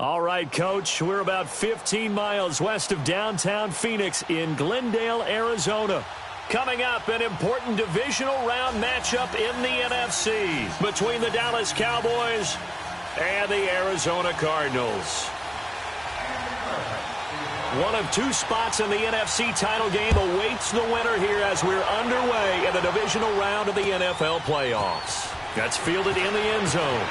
All right, Coach, we're about 15 miles west of downtown Phoenix in Glendale, Arizona. Coming up, an important divisional round matchup in the NFC between the Dallas Cowboys and the Arizona Cardinals. One of two spots in the NFC title game awaits the winner here as we're underway in the divisional round of the NFL playoffs. That's fielded in the end zone.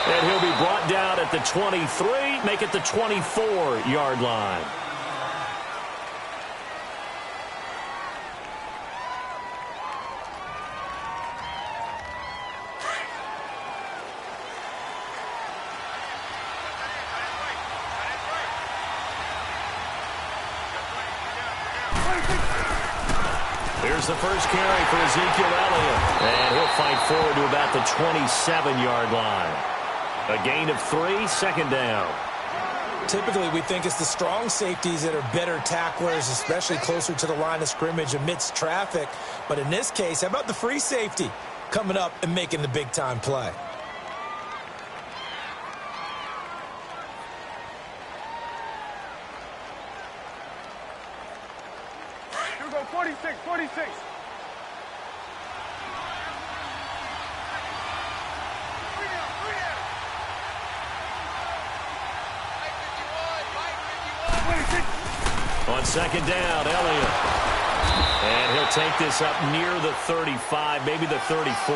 And he'll be brought down at the 23, make it the 24-yard line. Here's the first carry for Ezekiel Elliott. And he'll fight forward to about the 27-yard line. A gain of 3, second down. Typically, we think it's the strong safeties that are better tacklers, especially closer to the line of scrimmage amidst traffic. But in this case, how about the free safety coming up and making the big-time play? Here we go, 46, 46. On second down, Elliott. And he'll take this up near the 35, maybe the 34.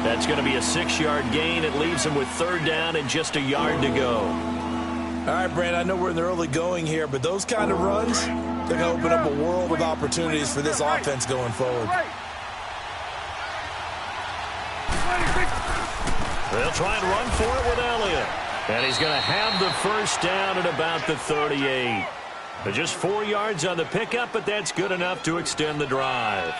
That's going to be a 6-yard gain. It leaves him with third down and just a yard to go. All right, Brandon, I know we're in the early going here, but those kind of runs, they're going to open up a world of opportunities for this offense going forward. They'll try and run for it with Elliott. And he's going to have the first down at about the 38. Just 4 yards on the pickup, but that's good enough to extend the drive.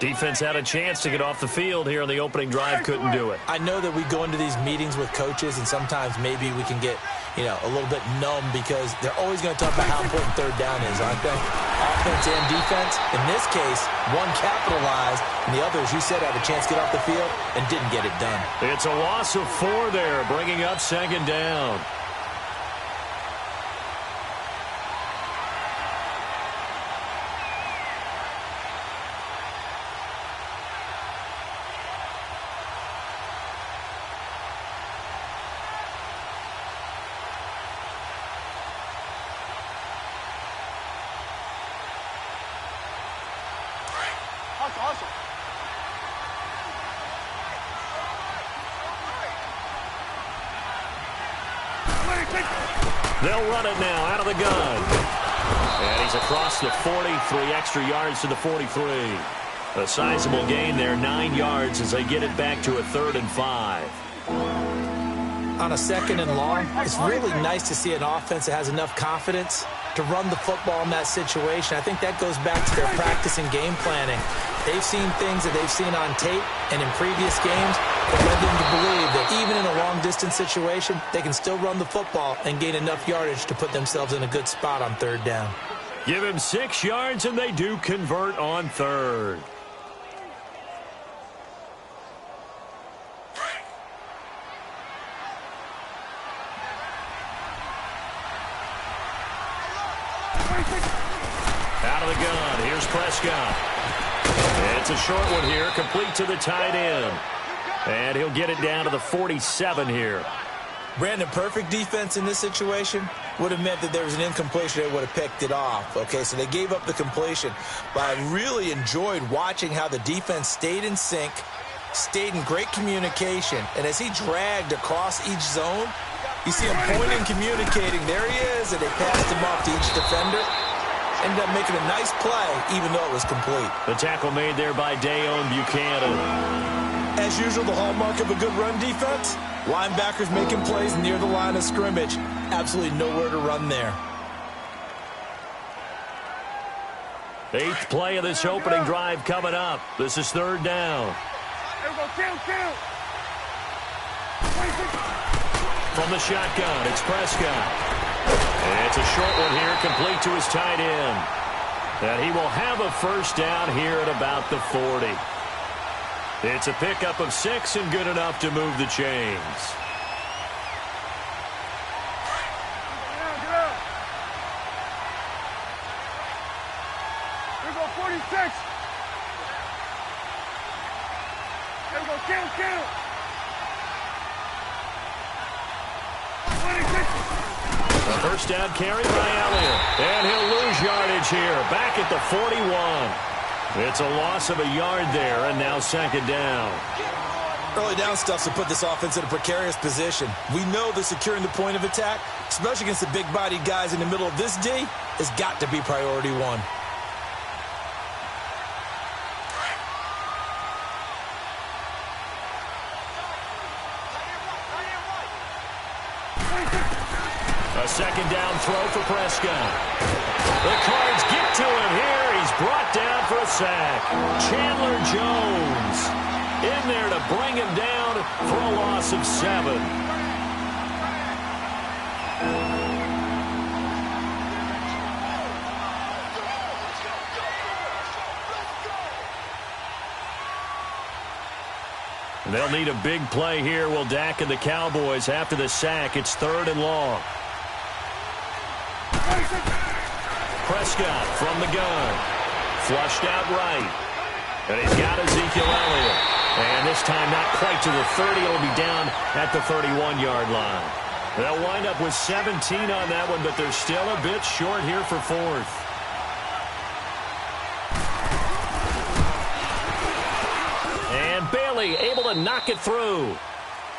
Defense had a chance to get off the field here in the opening drive, couldn't do it. I know that we go into these meetings with coaches, and sometimes maybe we can get, a little bit numb because they're always going to talk about how important third down is, aren't they? Offense and defense. In this case, one capitalized, and the other, as you said, had a chance to get off the field and didn't get it done. It's a loss of 4 there, bringing up second down. Awesome. They'll run it now out of the gun. And he's across the 40, 3 extra yards to the 43. A sizable gain there, 9 yards as they get it back to a 3rd and 5. On a 2nd and long, it's really nice to see an offense that has enough confidence to run the football in that situation. I think that goes back to their practice and game planning. They've seen things that they've seen on tape and in previous games that led them to believe that even in a long-distance situation, they can still run the football and gain enough yardage to put themselves in a good spot on third down. Give him 6 yards, and they do convert on third. Out of the gun, here's Prescott. It's a short one here, complete to the tight end. And he'll get it down to the 47 here. Brandon, perfect defense in this situation would have meant that there was an incompletion. They would have picked it off. Okay, so they gave up the completion. But I really enjoyed watching how the defense stayed in sync, stayed in great communication. And as he dragged across each zone, you see him pointing, communicating. There he is, and they passed him off to each defender. Ended up making a nice play, even though it was complete. The tackle made there by Dayon Buchanan. As usual, the hallmark of a good run defense, linebackers making plays near the line of scrimmage. Absolutely nowhere to run there. 8th play of this opening drive coming up. This is third down. There we go, kill. From the shotgun, it's Prescott. It's a short one here, complete to his tight end. And he will have a first down here at about the 40. It's a pickup of 6 and good enough to move the chains. 26. There we go. Count. 26. A first down carry by Elliott. And he'll lose yardage here. Back at the 41. It's a loss of a yard there, and now second down. Early down stuff to put this offense in a precarious position. We know that securing the point of attack, especially against the big-bodied guys in the middle of this D, has got to be priority one. A second down throw for Prescott. The Cards get to him here. He's brought down for a sack. Chandler Jones in there to bring him down for a loss of 7. They'll need a big play here, will Dak and the Cowboys. After the sack, it's 3rd and long. Prescott from the gun. Flushed out right. And he's got Ezekiel Elliott. And this time not quite to the 30. It'll be down at the 31-yard line. They'll wind up with 17 on that one, but they're still a bit short here for 4th. And Bailey able to knock it through.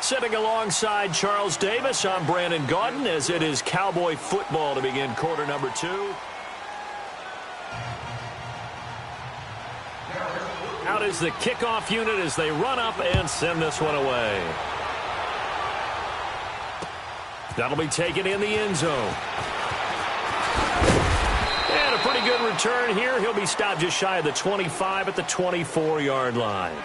Sitting alongside Charles Davis, I'm Brandon Gaudin, as it is Cowboy football to begin quarter number 2. Out is the kickoff unit as they run up and send this one away. That'll be taken in the end zone. And a pretty good return here. He'll be stopped just shy of the 25 at the 24-yard line.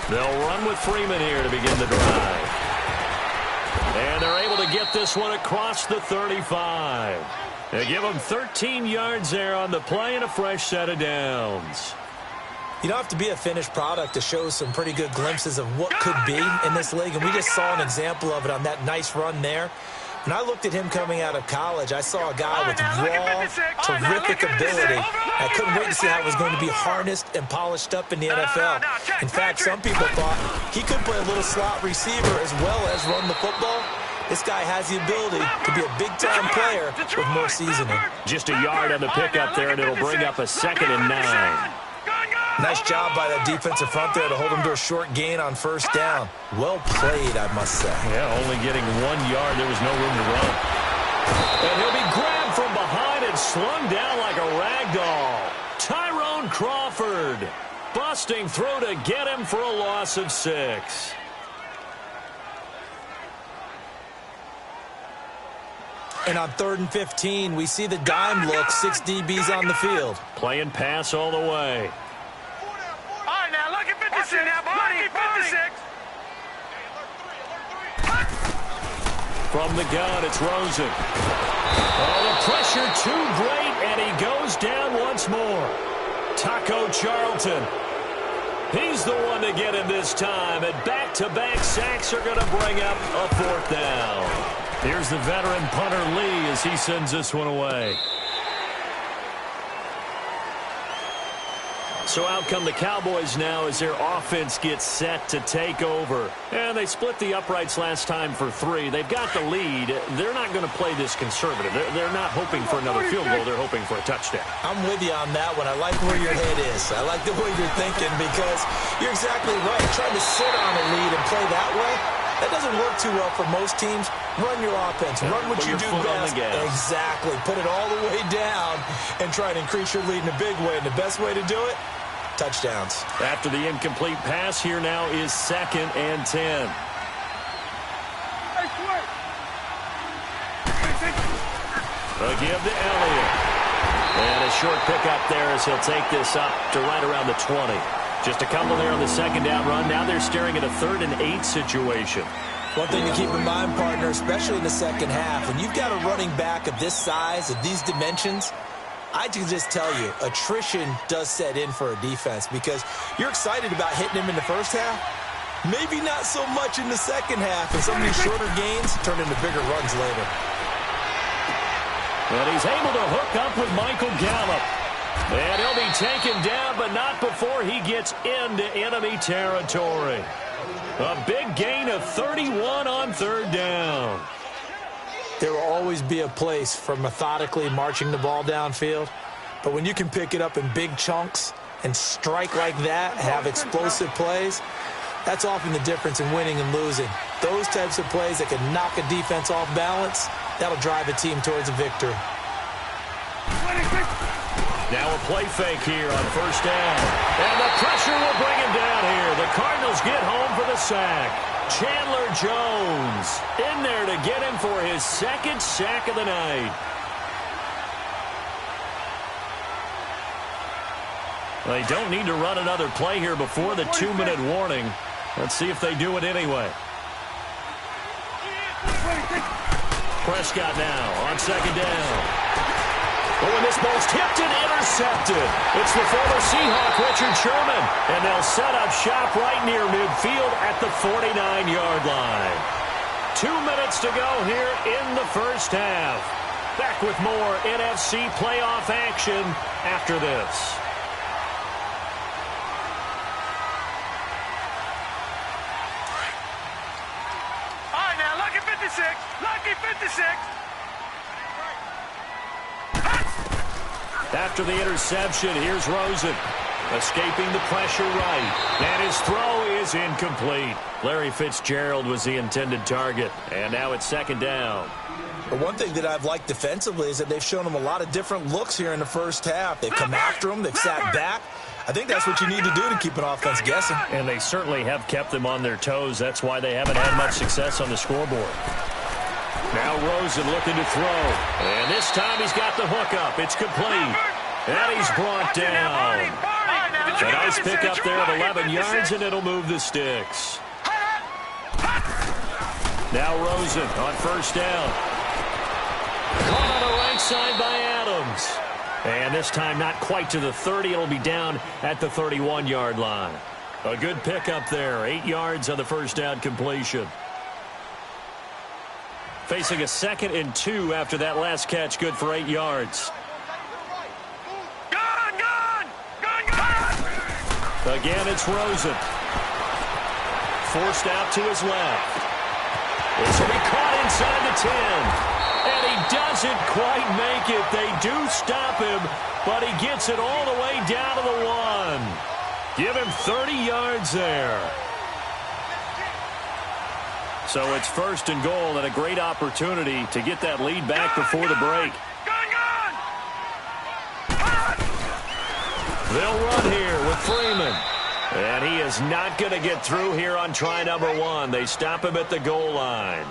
They'll run with Freeman here to begin the drive. And they're able to get this one across the 35. They give them 13 yards there on the play and a fresh set of downs. You don't have to be a finished product to show some pretty good glimpses of what could be in this league, and we just saw an example of it on that nice run there. When I looked at him coming out of college, I saw a guy with raw, terrific ability. I couldn't wait to see how it was going to be harnessed and polished up in the NFL. In fact, some people thought he could play a little slot receiver as well as run the football. This guy has the ability to be a big-time player with more seasoning. Just a yard on the pickup there, and it'll bring up a 2nd and 9. Nice job by that defensive front there to hold him to a short gain on first down. Well played, I must say. Yeah, only getting 1 yard. There was no room to run. And he'll be grabbed from behind and slung down like a rag doll. Tyrone Crawford busting through to get him for a loss of 6. And on 3rd and 15, we see the dime look, 6 DBs on the field. Playing pass all the way. Now look at 56 now, buddy. 56. From the gun, it's Rosen. Oh, the pressure too great, and he goes down once more. Taco Charlton. He's the one to get him this time, and back-to-back sacks are going to bring up a 4th down. Here's the veteran punter Lee as he sends this one away. So out come the Cowboys now as their offense gets set to take over. And they split the uprights last time for 3. They've got the lead. They're not going to play this conservative. They're not hoping for another field goal. They're hoping for a touchdown. I'm with you on that one. I like where your head is. I like the way you're thinking because you're exactly right. Trying to sit on a lead and play that way, that doesn't work too well for most teams. Run your offense. Run what you do best. Exactly. Put it all the way down and try to increase your lead in a big way. And the best way to do it, touchdowns. After the incomplete pass, here now is 2nd and 10. A give to Elliott. And a short pickup there as he'll take this up to right around the 20. Just a couple there on the 2nd down run. Now they're staring at a 3rd and 8 situation. One thing to keep in mind, partner, especially in the second half, when you've got a running back of this size, of these dimensions, I can just tell you, attrition does set in for a defense because you're excited about hitting him in the first half. Maybe not so much in the second half, and some of these shorter gains turn into bigger runs later. And he's able to hook up with Michael Gallup. And he'll be taken down, but not before he gets into enemy territory. A big gain of 31 on third down. There will always be a place for methodically marching the ball downfield, but when you can pick it up in big chunks and strike like that, have explosive plays, that's often the difference in winning and losing. Those types of plays that can knock a defense off balance, that'll drive a team towards a victory. Now a play fake here on first down. And the pressure will bring him down here. The Cardinals get home for the sack. Chandler Jones in there to get him for his second sack of the night. They don't need to run another play here before the 2-minute warning. Let's see if they do it anyway. Prescott now on second down. But when this ball's tipped and intercepted, it's the former Seahawk, Richard Sherman. And they'll set up shop right near midfield at the 49-yard line. 2 minutes to go here in the first half. Back with more NFC playoff action after this. All right, now, lucky 56. Lucky 56. After the interception, here's Rosen. Escaping the pressure right. And his throw is incomplete. Larry Fitzgerald was the intended target. And now it's second down. But one thing that I've liked defensively is that they've shown him a lot of different looks here in the first half. They've come after him. They've sat back. I think that's what you need to do to keep an offense guessing. And they certainly have kept them on their toes. That's why they haven't had much success on the scoreboard. Now Rosen looking to throw. And this time he's got the hookup. It's complete. And he's brought down. A nice pickup there of 11 yards, and it'll move the sticks. Now Rosen on first down. Caught on the right side by Adams. And this time not quite to the 30. It'll be down at the 31-yard line. A good pickup there. 8 yards on the first down completion. Facing a 2nd and 2 after that last catch, good for 8 yards. Again, it's Rosen. Forced out to his left. This will be caught inside the 10. And he doesn't quite make it. They do stop him, but he gets it all the way down to the 1. Give him 30 yards there. So it's first and goal and a great opportunity to get that lead back before the break. They'll run here with Freeman. And he is not going to get through here on try number 1. They stop him at the goal line.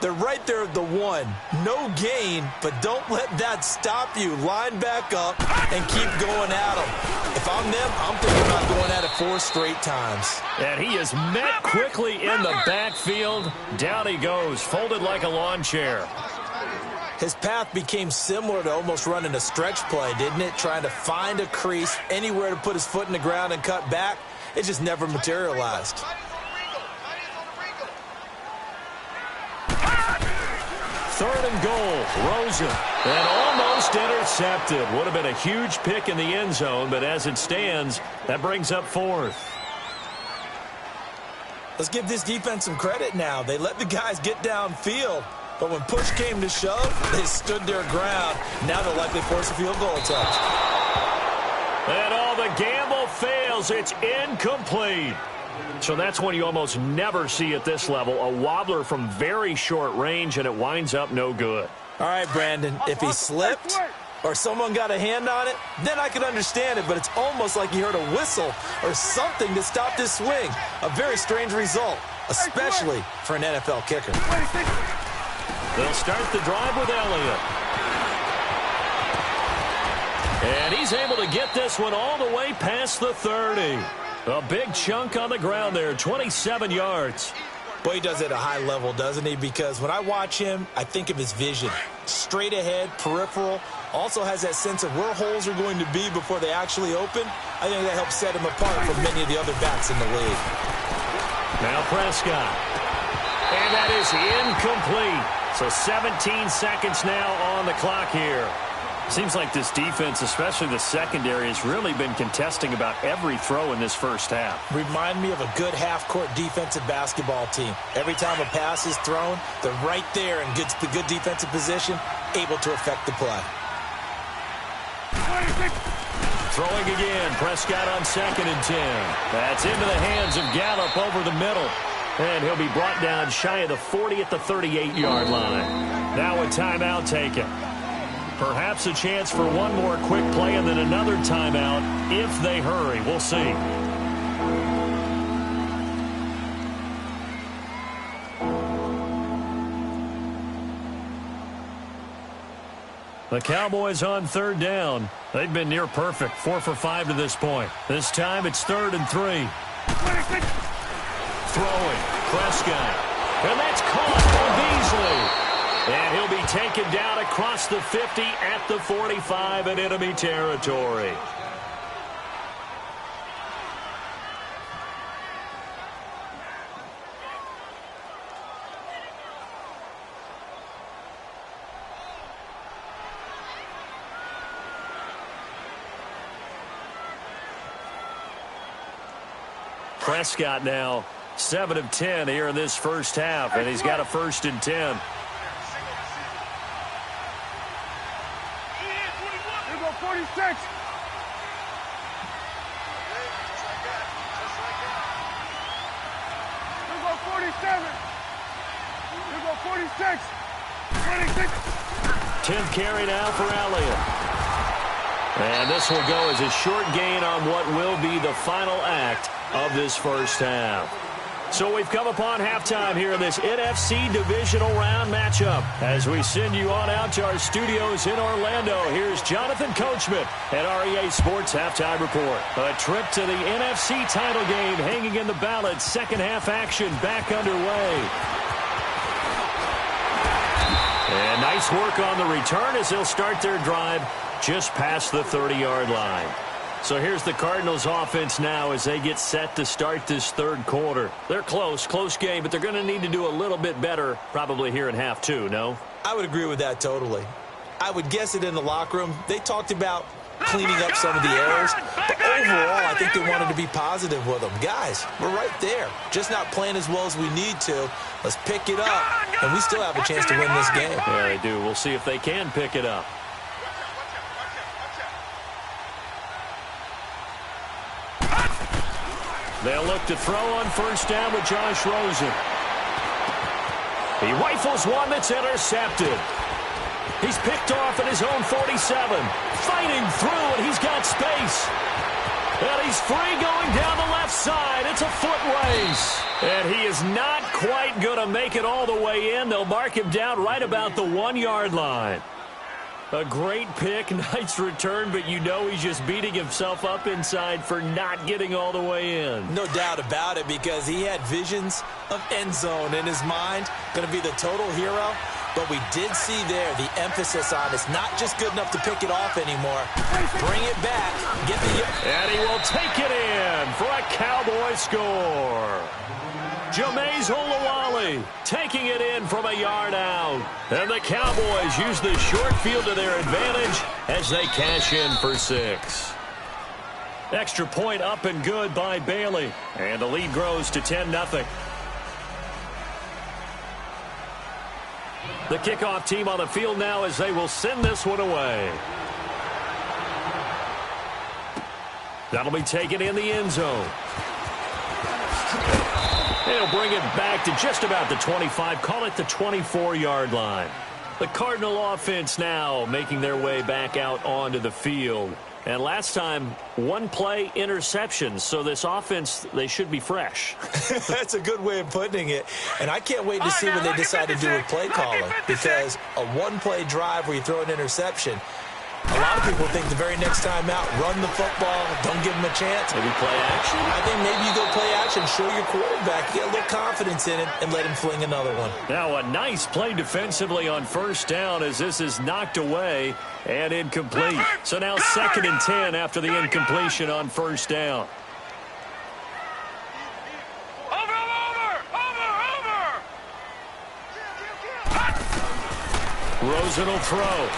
They're right there at the 1. No gain, but don't let that stop you. Line back up and keep going at them. If I'm them, I'm thinking about going at it 4 straight times. And he is met quickly in the backfield. Down he goes, folded like a lawn chair. His path became similar to almost running a stretch play, didn't it? Trying to find a crease, anywhere to put his foot in the ground and cut back. It just never materialized. Third and goal, Rosen. And almost intercepted. Would have been a huge pick in the end zone, but as it stands, that brings up 4th. Let's give this defense some credit now. They let the guys get downfield. But when push came to shove, they stood their ground. Now they'll likely force a field goal attempt. And all the gamble fails. It's incomplete. So that's when you almost never see at this level a wobbler from very short range, and it winds up no good. All right, Brandon, if he slipped or someone got a hand on it, then I could understand it. But it's almost like he heard a whistle or something to stop his swing. A very strange result, especially for an NFL kicker. They'll start the drive with Elliott. And he's able to get this one all the way past the 30. A big chunk on the ground there, 27 yards. Boy, he does it at a high level, doesn't he? Because when I watch him, I think of his vision. Straight ahead, peripheral. Also has that sense of where holes are going to be before they actually open. I think that helps set him apart from many of the other backs in the league. Now Prescott. And that is incomplete. So 17 seconds now on the clock here. Seems like this defense, especially the secondary, has really been contesting about every throw in this first half. Remind me of a good half-court defensive basketball team. Every time a pass is thrown, they're right there in good defensive position, able to affect the play. Throwing again, Prescott on 2nd and 10. That's into the hands of Gallup over the middle. And he'll be brought down shy of the 40 at the 38-yard line. Now a timeout taken. Perhaps a chance for one more quick play and then another timeout if they hurry. We'll see. The Cowboys on 3rd down. They've been near perfect, 4 for 5 to this point. This time it's 3rd and 3. Throwing, Prescott. And that's caught by Beasley. And he'll be taken down across the 50 at the 45 in enemy territory. Prescott now 7 of 10 here in this first half, and he's got a 1st and 10. Tenth carry now for Elliott. And this will go as a short gain on what will be the final act of this first half. So we've come upon halftime here in this NFC divisional round matchup. As we send you on out to our studios in Orlando, here's Jonathan Coachman at REA Sports Halftime Report. A trip to the NFC title game hanging in the balance. Second half action back underway. And nice work on the return as they'll start their drive just past the 30-yard line. So here's the Cardinals offense now as they get set to start this third quarter. They're close game, but they're going to need to do a little bit better probably here in half two, no? I would agree with that totally. I would guess it in the locker room. They talked about cleaning up some of the errors, but overall I think they wanted to be positive with them. Guys, we're right there. Just not playing as well as we need to. Let's pick it up, and we still have a chance to win this game. Yeah, they do. We'll see if they can pick it up. They'll look to throw on first down with Josh Rosen. He rifles one that's intercepted. He's picked off at his own 47. Fighting through, and he's got space. And he's free going down the left side. It's a foot race. And he is not quite going to make it all the way in. They'll mark him down right about the 1-yard line. A great pick, nice return, but you know he's just beating himself up inside for not getting all the way in. No doubt about it, because he had visions of end zone in his mind. Going to be the total hero. But we did see there the emphasis on it's not just good enough to pick it off anymore. Bring it back. Get the... And he will take it in for a Cowboy score. Jameis Olawale taking it in from a yard out. And the Cowboys use the short field to their advantage as they cash in for 6. Extra point up and good by Bailey. And the lead grows to 10-0. The kickoff team on the field now as they will send this one away. That'll be taken in the end zone. They'll bring it back to just about the 25, call it the 24-yard line. The Cardinal offense now making their way back out onto the field. And last time, one play interception. So this offense, they should be fresh. That's a good way of putting it. And I can't wait to see when they decide to do a play calling. Because a one-play drive where you throw an interception, A lot of people think the very next time out, run the football, don't give him a chance. Maybe play action? I think maybe you go play action, show your quarterback, get a little confidence in it, and let him fling another one. Now a nice play defensively on first down as this is knocked away and incomplete. So now 2nd and 10 after the incompletion on first down. Rosen will throw.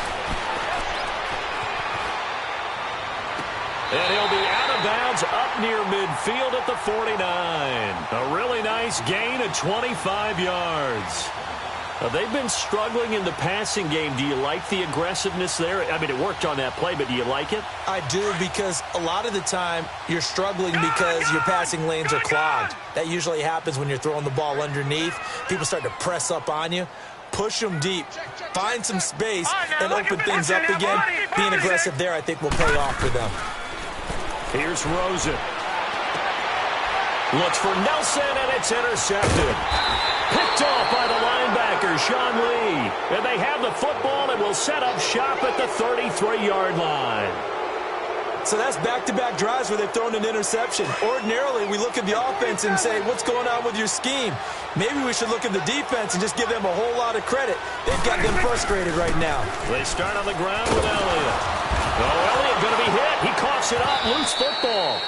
And he'll be out of bounds up near midfield at the 49. A really nice gain of 25 yards. Now, they've been struggling in the passing game. Do you like the aggressiveness there? I mean, it worked on that play, but do you like it? I do, because a lot of the time you're struggling because your passing lanes are clogged. That usually happens when you're throwing the ball underneath. People start to press up on you. Push them deep. Find some space and open things up again. Being aggressive there, I think, will pay off for them. Here's Rosen. Looks for Nelson, and it's intercepted. Picked off by the linebacker, Sean Lee. And they have the football and will set up shop at the 33-yard line. So that's back-to-back drives where they've thrown an interception. Ordinarily, we look at the offense and say, what's going on with your scheme? Maybe we should look at the defense and just give them a whole lot of credit. They've got them frustrated right now. They start on the ground with Elliott. Oh, Elliott going to be hit. He coughs it up. Loose football.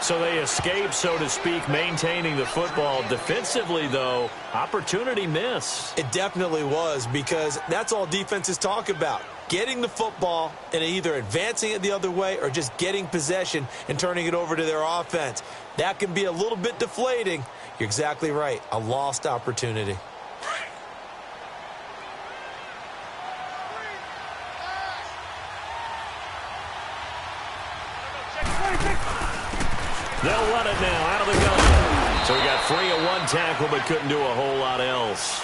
So they escape, so to speak, maintaining the football. Defensively, though, opportunity miss. It definitely was, because that's all defenses talk about. Getting the football and either advancing it the other way or just getting possession and turning it over to their offense. That can be a little bit deflating. You're exactly right. A lost opportunity. They'll run it now out of the gun. So he got free of one tackle but couldn't do a whole lot else.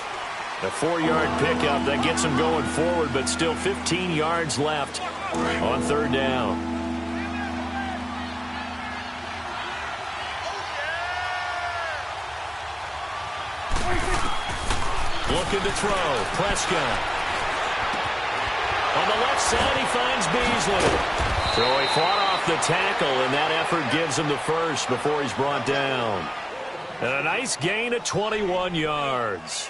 A 4-yard pickup that gets him going forward, but still 15 yards left on third down. Looking to throw. Prescott. On the left side, he finds Beasley. So he fought off the tackle, and that effort gives him the first before he's brought down. And a nice gain of 21 yards.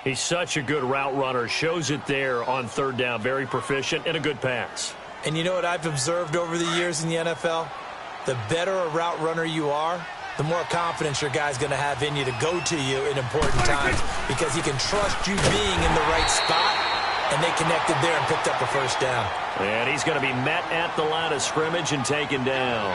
He's such a good route runner. Shows it there on third down. Very proficient and a good pass. And you know what I've observed over the years in the NFL? The better a route runner you are, the more confidence your guy's going to have in you to go to you in important times, because he can trust you being in the right spot, and they connected there and picked up the first down. And he's going to be met at the line of scrimmage and taken down.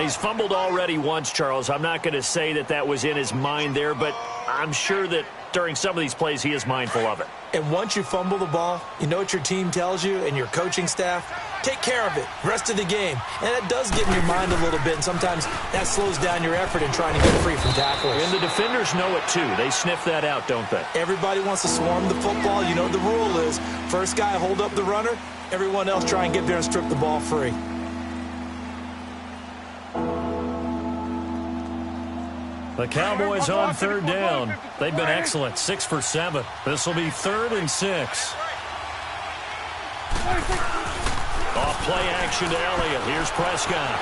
He's fumbled already once, Charles. I'm not going to say that that was in his mind there, but I'm sure that during some of these plays he is mindful of it. And once you fumble the ball, you know what your team tells you and your coaching staff? Take care of it, rest of the game. And that does get in your mind a little bit, and sometimes that slows down your effort in trying to get free from tacklers. And the defenders know it too. They sniff that out, don't they? Everybody wants to swarm the football. You know what the rule is. First guy hold up the runner, everyone else try and get there and strip the ball free. The Cowboys on third down. They've been excellent, 6 for 7. This will be 3rd and 6. Off play action to Elliott. Here's Prescott.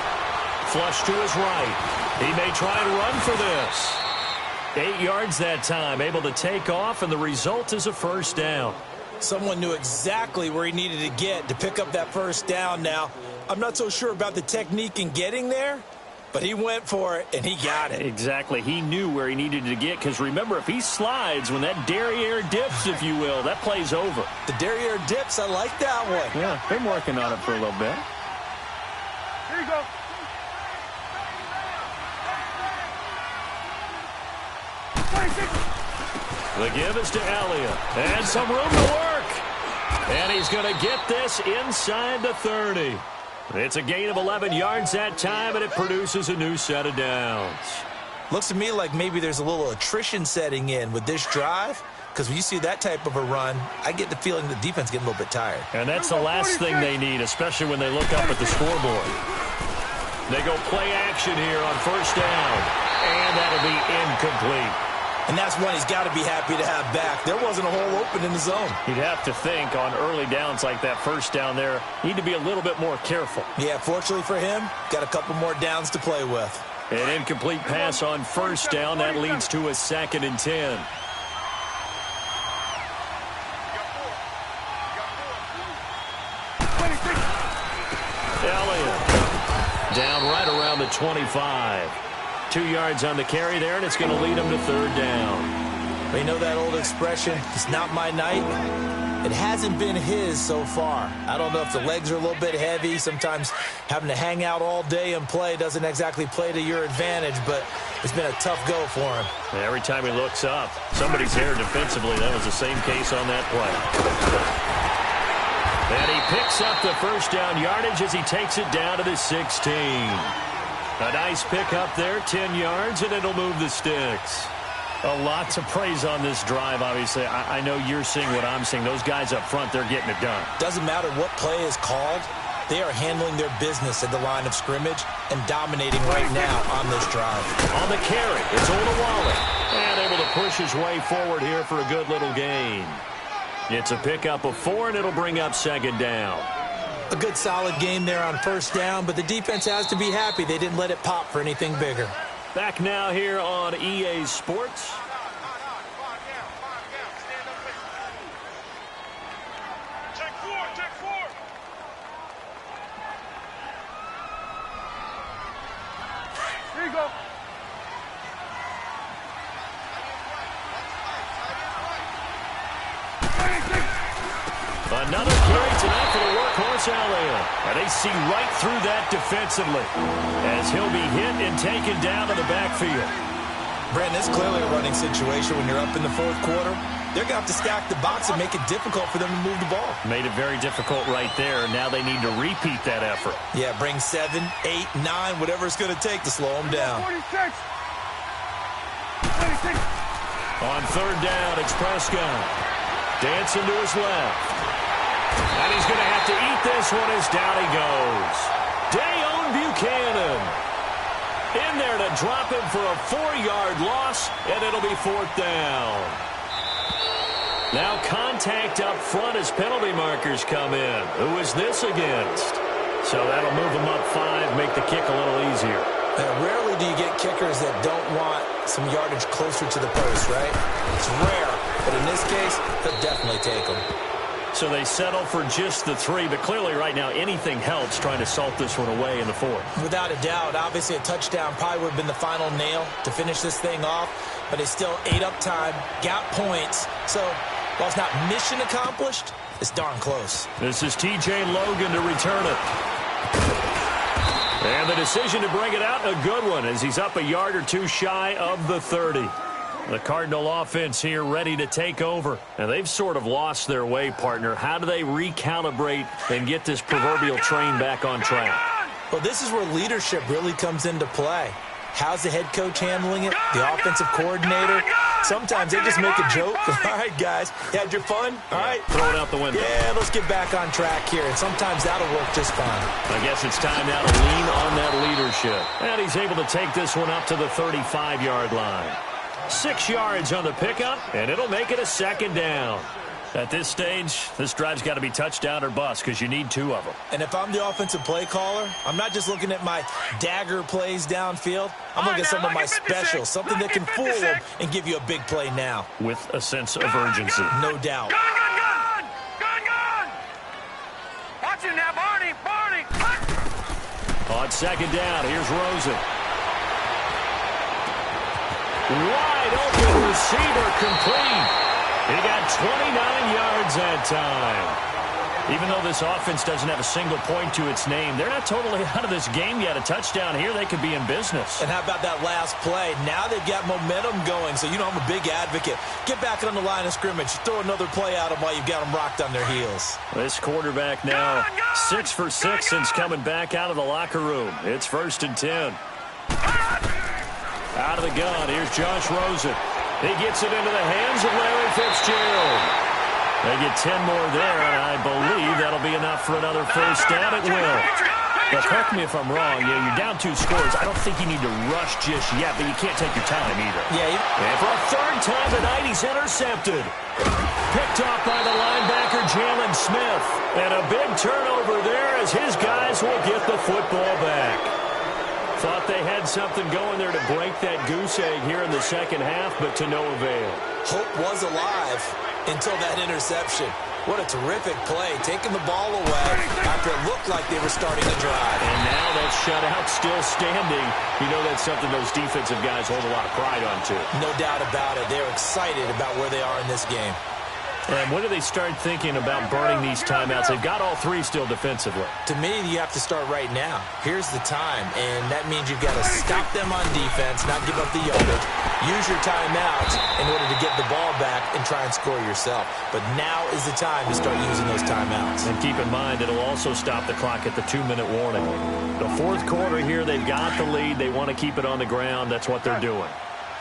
Flush to his right. He may try to run for this. 8 yards that time, able to take off, and the result is a first down. Someone knew exactly where he needed to get to pick up that first down now. I'm not so sure about the technique in getting there, but he went for it, and he got it. Exactly. He knew where he needed to get, because remember, if he slides, when that derriere dips, if you will, that play's over. The derriere dips, I like that one. Yeah, been working on it for a little bit. Here you go. The give is to Elliott. And some room to work. And he's going to get this inside the 30. It's a gain of 11 yards that time, and it produces a new set of downs. Looks to me like maybe there's a little attrition setting in with this drive, because when you see that type of a run, I get the feeling the defense getting a little bit tired. And that's the last thing they need, especially when they look up at the scoreboard. They go play action here on first down, and that'll be incomplete. And that's one he's got to be happy to have back. There wasn't a hole open in the zone. You'd have to think on early downs like that first down there, need to be a little bit more careful. Yeah, fortunately for him, got a couple more downs to play with. An incomplete pass on first down. That leads to a 2nd and 10. Elliott down right around the 25. 2 yards on the carry there, and it's going to lead him to 3rd down. But you know that old expression, it's not my night? It hasn't been his so far. I don't know if the legs are a little bit heavy. Sometimes having to hang out all day and play doesn't exactly play to your advantage, but it's been a tough go for him. Every time he looks up, somebody's there defensively. That was the same case on that play. And he picks up the first down yardage as he takes it down to the 16. A nice pick up there, 10 yards, and it'll move the sticks. A lot to praise on this drive, obviously. I know you're seeing what I'm seeing. Those guys up front, they're getting it done. Doesn't matter what play is called. They are handling their business at the line of scrimmage and dominating right now on this drive. On the carry, it's Olawale. And able to push his way forward here for a good little gain. It's a pickup of 4, and it'll bring up 2nd down. A good solid game there on first down, but the defense has to be happy they didn't let it pop for anything bigger. Back now here on EA Sports. Take 4. Here you go. Another carry tonight for the workhorse Elliott. And they see right through that defensively as he'll be hit and taken down to the backfield. Brandon, it's clearly a running situation when you're up in the 4th quarter. They're going to have to stack the box and make it difficult for them to move the ball. Made it very difficult right there. Now they need to repeat that effort. Yeah, bring 7, 8, 9, whatever it's going to take to slow them down. 46. On 3rd down, it's Prescott. Dancing to his left. And he's going to have to eat this one as down he goes. Dayon Buchanan in there to drop him for a 4-yard loss, and it'll be 4th down. Now contact up front as penalty markers come in. Who is this against? So that'll move them up 5, make the kick a little easier. Rarely do you get kickers that don't want some yardage closer to the post, right? It's rare, but in this case, they'll definitely take them. So they settle for just the 3, but clearly right now anything helps trying to salt this one away in the 4th. Without a doubt, obviously a touchdown probably would have been the final nail to finish this thing off, but they still ate up time, got points. So while it's not mission accomplished, it's darn close. This is T.J. Logan to return it. And the decision to bring it out, a good one, as he's up a yard or 2 shy of the 30. The Cardinal offense here ready to take over. And they've sort of lost their way, partner. How do they recalibrate and get this proverbial train back on track? Well, this is where leadership really comes into play. How's the head coach handling it? The offensive coordinator? Sometimes they just make a joke. All right, guys, you had your fun? All right. Throw it out the window. Yeah, let's get back on track here. And sometimes that'll work just fine. I guess it's time now to lean on that leadership. And he's able to take this one up to the 35-yard line. 6 yards on the pickup, and it'll make it a 2nd down. At this stage, this drive's got to be touchdown or bust because you need 2 of them. And if I'm the offensive play caller, I'm not just looking at my dagger plays downfield. I'm looking at some of my specials, something that can fool them and give you a big play now. With a sense of urgency. No doubt. Gun! Watch it now, Barney! On 2nd down, here's Rosen. Wide open receiver complete. He got 29 yards that time. Even though this offense doesn't have a single point to its name, they're not totally out of this game yet. A touchdown here, they could be in business. And how about that last play? Now they've got momentum going, so you know I'm a big advocate. Get back on the line of scrimmage. Throw another play at them while you've got them rocked on their heels. This quarterback now 6 for 6 since coming back out of the locker room. It's 1st and 10. Out of the gun, here's Josh Rosen. He gets it into the hands of Larry Fitzgerald. They get 10 more there, and I believe that'll be enough for another first down. It will. Now, correct me if I'm wrong. You know, you're down 2 scores. I don't think you need to rush just yet, but you can't take your time either. Yeah. And for a 3rd time tonight, he's intercepted. Picked off by the linebacker, Jalen Smith. And a big turnover there as his guys will get the football back. Thought they had something going there to break that goose egg here in the second half, but to no avail. Hope was alive until that interception. What a terrific play, taking the ball away after it looked like they were starting to drive. And now that shutout still standing. You know that's something those defensive guys hold a lot of pride on, too. No doubt about it. They're excited about where they are in this game. And when do they start thinking about burning these timeouts? They've got all 3 still defensively. To me, you have to start right now. Here's the time, and that means you've got to stop them on defense, not give up the yardage. Use your timeouts in order to get the ball back and try and score yourself. But now is the time to start using those timeouts. And keep in mind, it'll also stop the clock at the 2-minute warning. The 4th quarter here, they've got the lead. They want to keep it on the ground. That's what they're doing.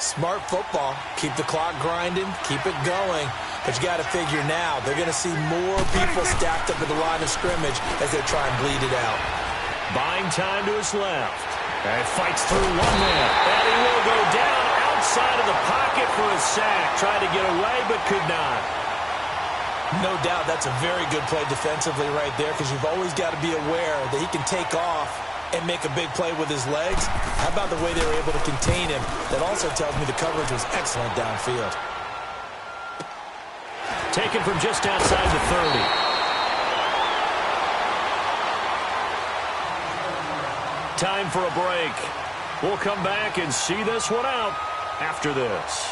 Smart football. Keep the clock grinding. Keep it going. But you got to figure now, they're going to see more people stacked up at the line of scrimmage as they try and bleed it out. Buying time to his left. And fights through 1 man. And he will go down outside of the pocket for a sack. Tried to get away, but could not. No doubt that's a very good play defensively right there, because you've always got to be aware that he can take off and make a big play with his legs. How about the way they were able to contain him? That also tells me the coverage was excellent downfield. Taken from just outside the 30. Time for a break. We'll come back and see this one out after this.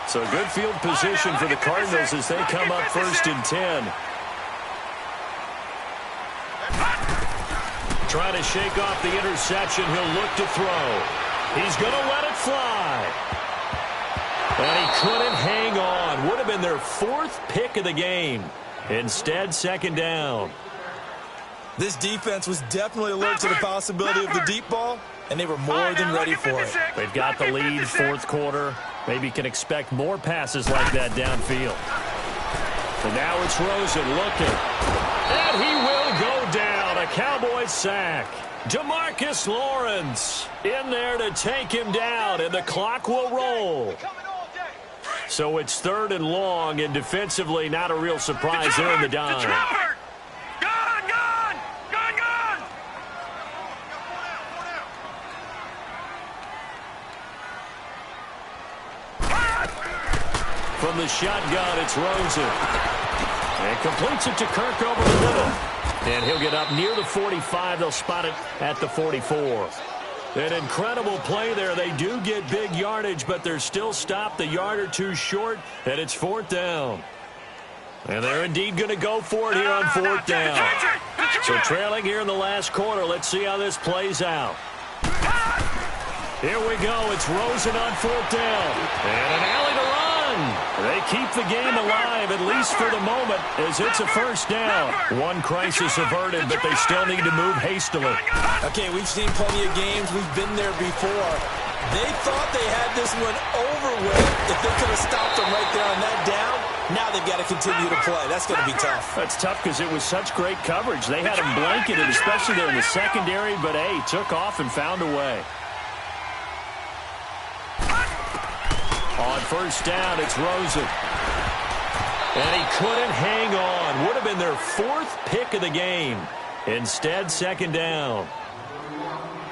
So good field position for the Cardinals as they come up 1st and 10. Trying to shake off the interception. He'll look to throw. He's going to let it fly. And he couldn't hang on. Would have been their 4th pick of the game. Instead, 2nd down. This defense was definitely alert to the possibility of the deep ball, and they were more than ready for it. They've got the lead, 4th quarter. Maybe can expect more passes like that downfield. So now it's Rosen looking. And he will go down. A Cowboys sack. DeMarcus Lawrence in there to take him down, and the clock will roll. So it's 3rd and long, and defensively not a real surprise there in the dime. Gone! From the shotgun, it's Rosen. And completes it to Kirk over the middle. And he'll get up near the 45. They'll spot it at the 44. An incredible play there. They do get big yardage, but they're still stopped a yard or 2 short, and it's 4th down. And they're indeed going to go for it here on 4th down. So trailing here in the last quarter. Let's see how this plays out. Here we go. It's Rosen on 4th down. And an alley to run. They keep the game alive, at least for the moment, as it's a 1st down. One crisis averted, but they still need to move hastily. Okay, we've seen plenty of games. We've been there before. They thought they had this one over with. If they could have stopped them right there on that down, now they've got to continue to play. That's going to be tough. That's tough because it was such great coverage. They had him blanketed, especially there in the secondary, but, hey, took off and found a way. On 1st down, it's Rosen. And he couldn't hang on. Would have been their 4th pick of the game. Instead, 2nd down.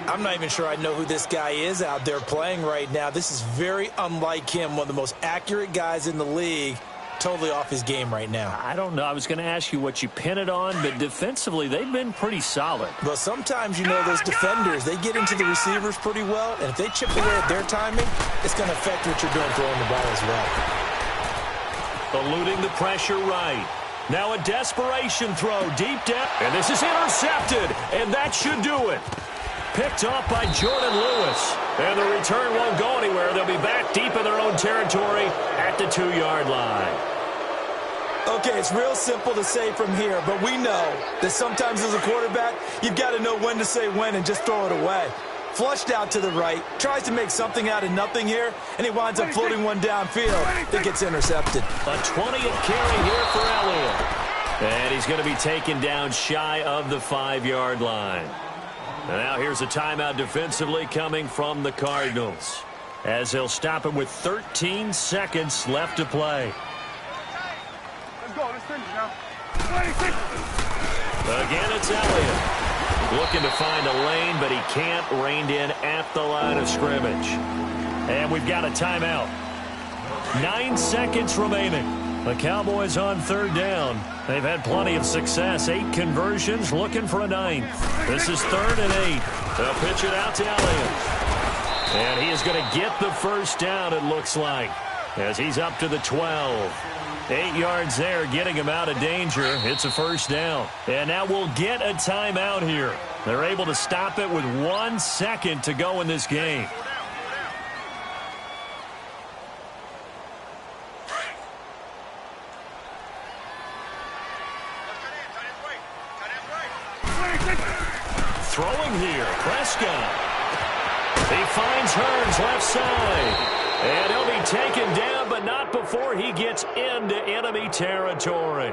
I'm not even sure I know who this guy is out there playing right now. This is very unlike him, one of the most accurate guys in the league. Totally off his game right now. I don't know. I was going to ask you what you pin it on, but defensively, they've been pretty solid. Well, sometimes, you know, those defenders, they get into the receivers pretty well, and if they chip away at their timing, it's going to affect what you're doing throwing the ball as well. Eluding the pressure right. Now a desperation throw, deep down, and this is intercepted, and that should do it. Picked off by Jordan Lewis, and the return won't go anywhere. They'll be back deep in their own territory at the 2-yard line. Okay, it's real simple to say from here, but we know that sometimes as a quarterback, you've got to know when to say when and just throw it away. Flushed out to the right, tries to make something out of nothing here, and he winds up floating one downfield that gets intercepted. A 20th carry here for Elliott. And he's going to be taken down shy of the 5-yard line. And now here's a timeout defensively coming from the Cardinals, as they'll stop him with 13 seconds left to play. Let's go. Let's finish now. 26. Again, it's Elliott. Looking to find a lane, but he can't. Reined in at the line of scrimmage. And we've got a timeout. 9 seconds remaining. The Cowboys on 3rd down. They've had plenty of success. 8 conversions, looking for a 9th. This is 3rd and 8. They'll pitch it out to Elliott. And he is going to get the first down, it looks like, as he's up to the 12. 8 yards there, getting him out of danger. It's a first down. And now we'll get a timeout here. They're able to stop it with 1 second to go in this game. Throwing here, Prescott. He finds Hearns left side. And he'll be taken down, but not before he gets into enemy territory.